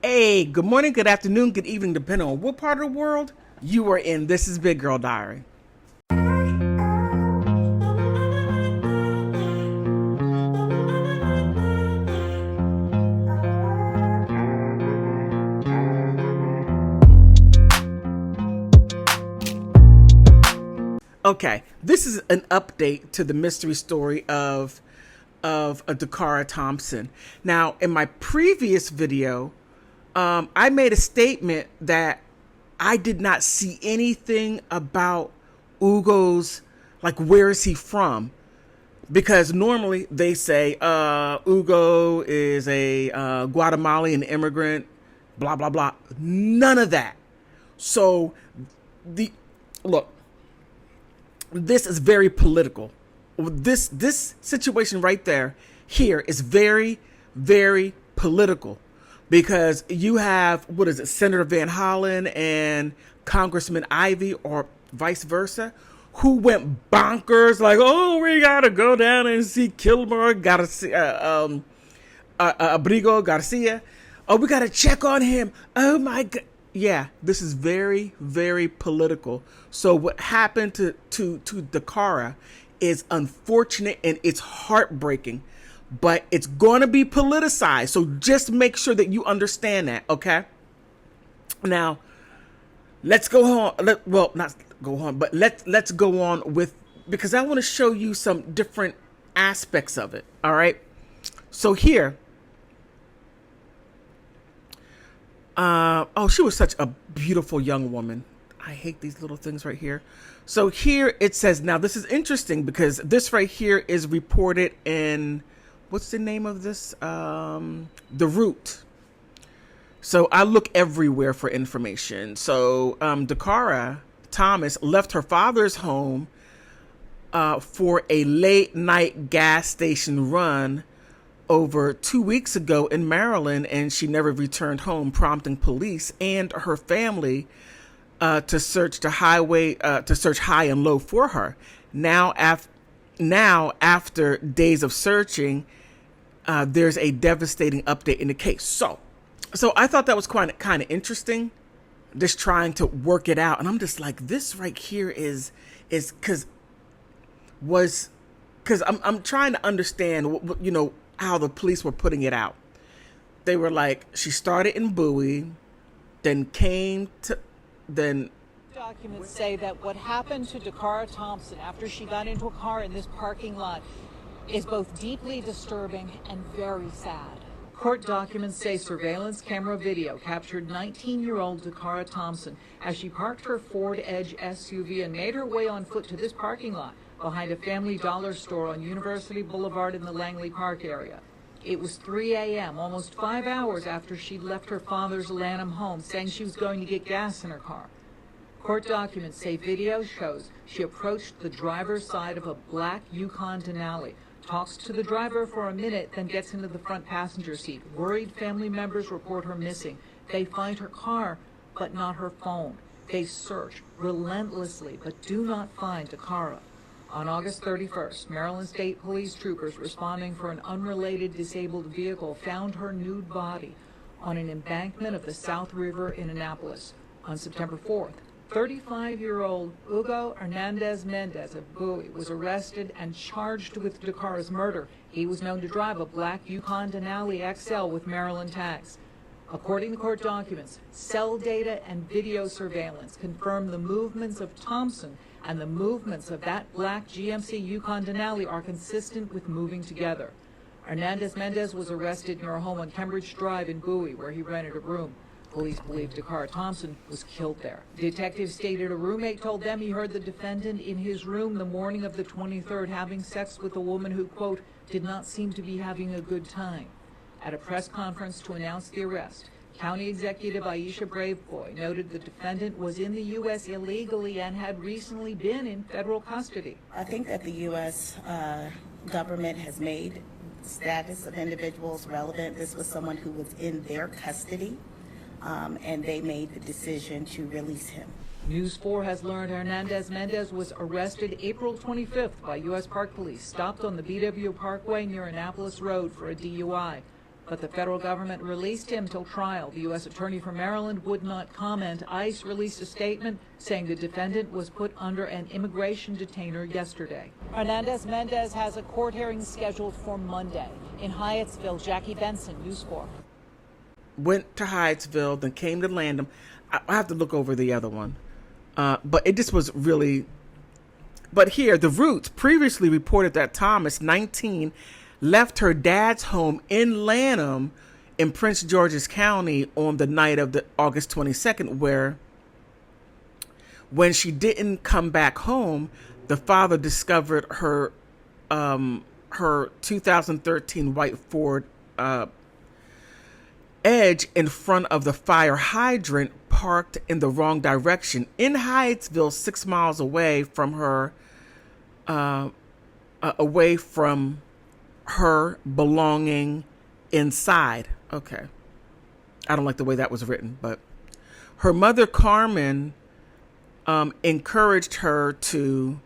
Hey, good morning, good afternoon, good evening, depending on what part of the world you are in. This is Big Girl Diary. Okay, this is an update to the mystery story of a Dacara Thompson. Now, in my previous video, I made a statement that I did not see anything about Ugo's, like, where is he from? Because normally they say Ugo is a Guatemalan immigrant, blah, blah, blah. None of that. So, look, this is very political. This situation right there here is very, very political. Because you have, what is it, Senator Van Hollen and Congressman Ivey, or vice versa, who went bonkers, like, oh, we gotta go down and see Kilmer, gotta see Abrigo Garcia. Oh, we gotta check on him. Oh my God. Yeah, this is very, very political. So what happened to Dacara is unfortunate and it's heartbreaking. But it's going to be politicized. So just make sure that you understand that, okay? Now, let's go on. Not go on, but let's go on with, because I want to show you some different aspects of it, all right? So here, she was such a beautiful young woman. I hate these little things right here. So here it says, now this is interesting because this right here is reported in, what's the name of this? The Root. So I look everywhere for information. So Dacara Thomas left her father's home for a late night gas station run over 2 weeks ago in Maryland, and she never returned home, prompting police and her family to search high and low for her. Now after days of searching, there's a devastating update in the case. So I thought that was kind of interesting, just trying to work it out. And I'm just like, this right here is because I'm trying to understand, how the police were putting it out. They were like, she started in Bowie, then Documents say that what happened to Dacara Thompson after she got into a car in this parking lot is both deeply disturbing and very sad. Court documents say surveillance camera video captured 19-year-old Dacara Thompson as she parked her Ford Edge SUV and made her way on foot to this parking lot behind a Family Dollar store on University Boulevard in the Langley Park area. It was 3 a.m., almost 5 hours after she'd left her father's Lanham home, saying she was going to get gas in her car. Court documents say video shows she approached the driver's side of a black Yukon Denali, talks to the driver for a minute, then gets into the front passenger seat. Worried family members report her missing. They find her car, but not her phone. They search relentlessly, but do not find Dacara. On August 31st, Maryland State Police troopers responding for an unrelated disabled vehicle found her nude body on an embankment of the South River in Annapolis. On September 4th, 35-year-old Hugo Hernandez Mendez of Bowie was arrested and charged with Dakara's murder. He was known to drive a black Yukon Denali XL with Maryland tags. According to court documents, cell data and video surveillance confirm the movements of Thompson and the movements of that black GMC Yukon Denali are consistent with moving together. Hernandez Mendez was arrested near a home on Cambridge Drive in Bowie, where he rented a room. Police believe Dacara Thompson was killed there. Detectives stated a roommate told them he heard the defendant in his room the morning of the 23rd having sex with a woman who, quote, did not seem to be having a good time. At a press conference to announce the arrest, County Executive Aisha Braveboy noted the defendant was in the U.S. illegally and had recently been in federal custody. I think that the U.S. Government has made status of individuals relevant. This was someone who was in their custody, and they made the decision to release him. News 4 has learned Hernandez Mendez was arrested April 25th by U.S. Park Police, stopped on the BW Parkway near Annapolis Road for a DUI. but the federal government released him till trial. The U.S. Attorney for Maryland would not comment. ICE released a statement saying the defendant was put under an immigration detainer yesterday. Hernandez Mendez has a court hearing scheduled for Monday. In Hyattsville, Jackie Benson, News 4. Went to Hyattsville, then came to Landham. I have to look over the other one. But it just was really... But here, the Roots previously reported that Thomas, 19, left her dad's home in Lanham in Prince George's County on the night of the August 22nd, where when she didn't come back home, the father discovered her 2013 white Ford Edge in front of the fire hydrant, parked in the wrong direction in Hyattsville, 6 miles away from her belonging inside. Okay. I don't like the way that was written, but her mother, Carmen, encouraged her to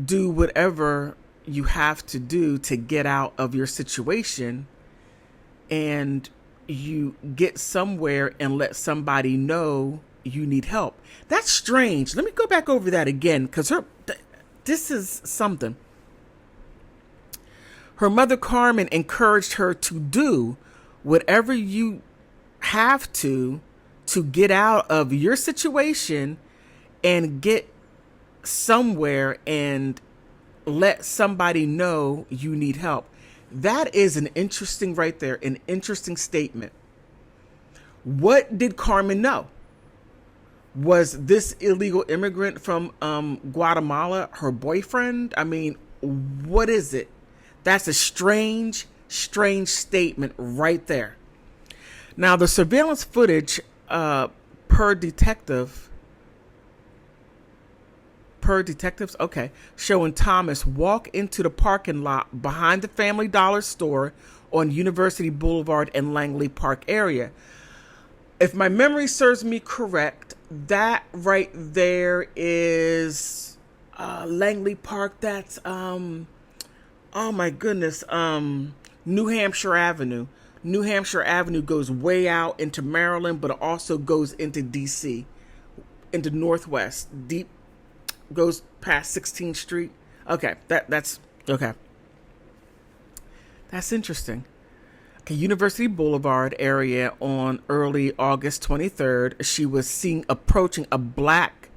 do whatever you have to do to get out of your situation, and you get somewhere and let somebody know you need help. That's strange. Let me go back over that again, because this is something. Her mother, Carmen, encouraged her to do whatever you have to get out of your situation and get somewhere and let somebody know you need help. That is an interesting right there, an interesting statement. What did Carmen know? Was this illegal immigrant from Guatemala her boyfriend? I mean, what is it? That's a strange statement right there. Now, the surveillance footage per detectives, showing Thomas walk into the parking lot behind the Family Dollar store on University Boulevard and Langley Park area. If my memory serves me correct, that right there is Langley Park. That's oh my goodness, New Hampshire Avenue. New Hampshire Avenue goes way out into Maryland, but it also goes into DC, into Northwest, deep, goes past 16th Street. Okay, that's okay. That's interesting. Okay, University Boulevard area on early August 23rd. She was seen approaching a black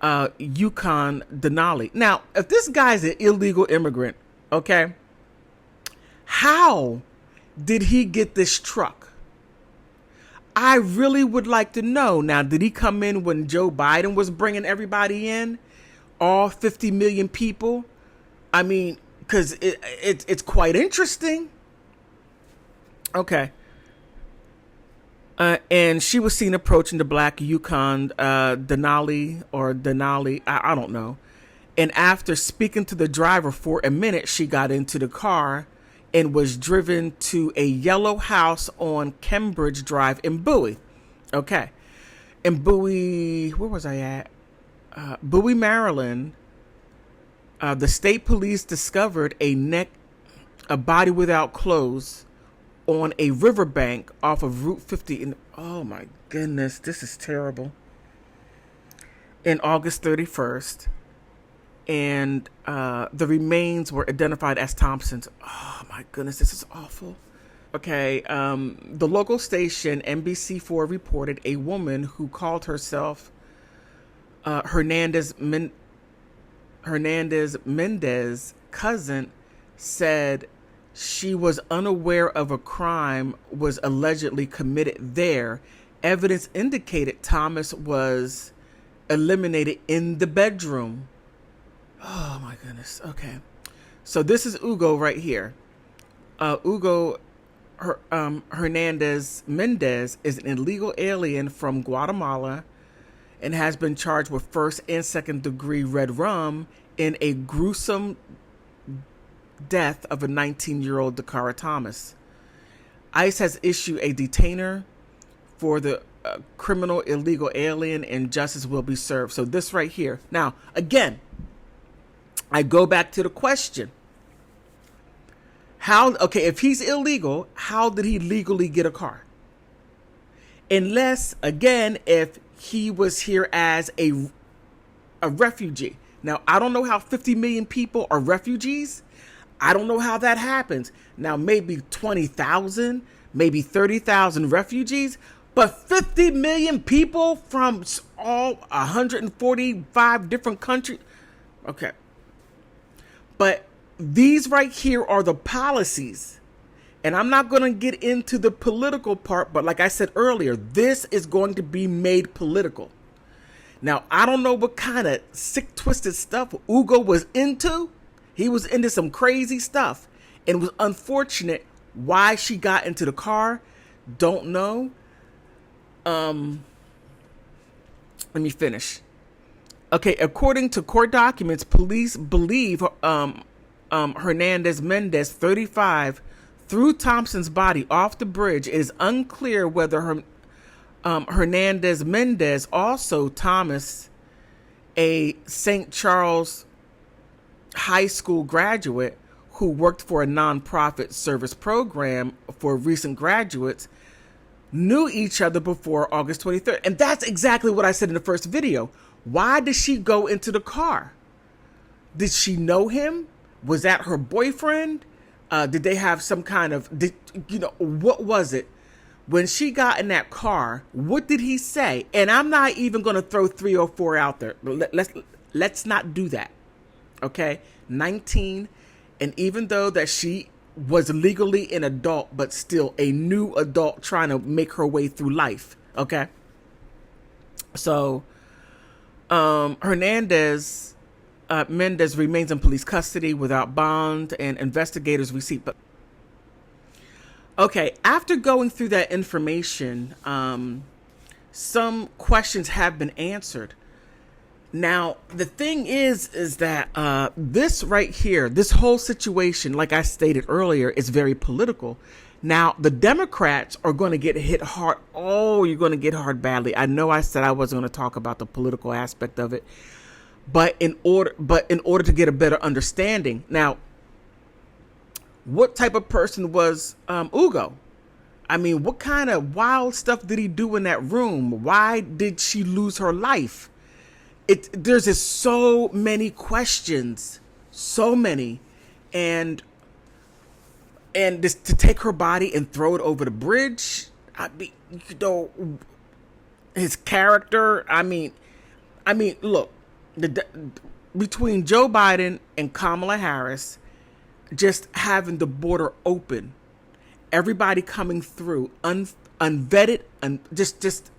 Yukon Denali. Now, if this guy's an illegal immigrant, okay, how did he get this truck? I really would like to know. Now, did he come in when Joe Biden was bringing everybody in? All 50 million people? I mean, because it's quite interesting. Okay. And she was seen approaching the black Yukon Denali, I don't know. And after speaking to the driver for a minute, she got into the car and was driven to a yellow house on Cambridge Drive in Bowie. Okay. In Bowie, where was I at? Bowie, Maryland. The state police discovered a body without clothes on a riverbank off of Route 50. And oh my goodness, this is terrible. In August 31st. And the remains were identified as Thompson's. Oh my goodness, this is awful. Okay, the local station NBC4 reported a woman who called herself Hernandez Mendez cousin said she was unaware of a crime was allegedly committed there. Evidence indicated Thomas was eliminated in the bedroom. Oh my goodness. Okay. So this is Hugo right here. Hugo Hernandez Mendez is an illegal alien from Guatemala and has been charged with first and second degree red rum in a gruesome death of a 19-year-old Dacara Thomas. ICE has issued a detainer for the criminal illegal alien, and justice will be served. So this right here. Now, again, I go back to the question. Okay, if he's illegal, how did he legally get a car? Unless, again, if he was here as a refugee. Now, I don't know how 50 million people are refugees. I don't know how that happens. Now, maybe 20,000, maybe 30,000 refugees, but 50 million people from all 145 different countries. Okay. But these right here are the policies. And I'm not going to get into the political part, but like I said earlier, this is going to be made political. Now, I don't know what kind of sick, twisted stuff Ugo was into. He was into some crazy stuff. And it was unfortunate why she got into the car. Don't know. Let me finish. Okay, according to court documents, police believe Hernandez Mendez, 35, threw Thompson's body off the bridge. It is unclear whether Hernandez Mendez, also Thomas, a St. Charles High School graduate who worked for a nonprofit service program for recent graduates, knew each other before August 23rd. And that's exactly what I said in the first video. Why did she go into the car? Did she know him? Was that her boyfriend? Did they have some kind of, what was it? When she got in that car, what did he say? And I'm not even going to throw 304 out there. Let's not do that. Okay? 19. And even though that she was legally an adult, but still a new adult trying to make her way through life. Okay? So, Hernandez Mendez remains in police custody without bond, and investigators receive. Okay, after going through that information, some questions have been answered. Now, the thing is that this right here, this whole situation, like I stated earlier, is very political. Now, the Democrats are going to get hit hard. Oh, you're going to get hard badly. I know I said I wasn't going to talk about the political aspect of it, but in order to get a better understanding. Now, what type of person was Ugo? I mean, what kind of wild stuff did he do in that room? Why did she lose her life? There's just so many questions, so many, and just to take her body and throw it over the bridge. I mean, his character. I mean, look, between Joe Biden and Kamala Harris, just having the border open, everybody coming through, unvetted, just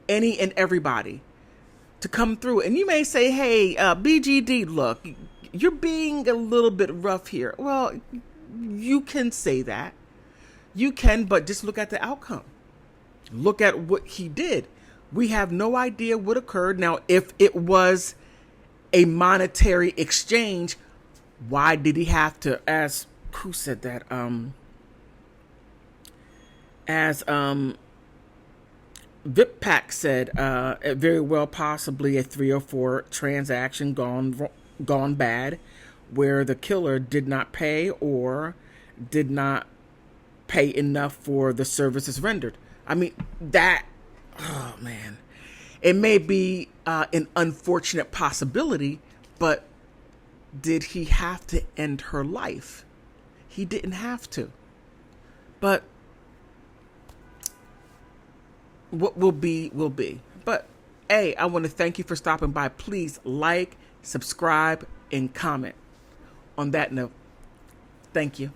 any and everybody to come through. And you may say, hey, BGD, look, you're being a little bit rough here. Well, you can say that. You can, but just look at the outcome. Look at what he did. We have no idea what occurred. Now, if it was a monetary exchange, why did he have to, as who said that? As VipPack said, very well possibly a 304 transaction gone bad, where the killer did not pay or did not pay enough for the services rendered. I mean, oh man, it may be an unfortunate possibility, but did he have to end her life? He didn't have to. But what will be, will be. But, hey, I want to thank you for stopping by. Please like, subscribe, and comment. On that note, thank you.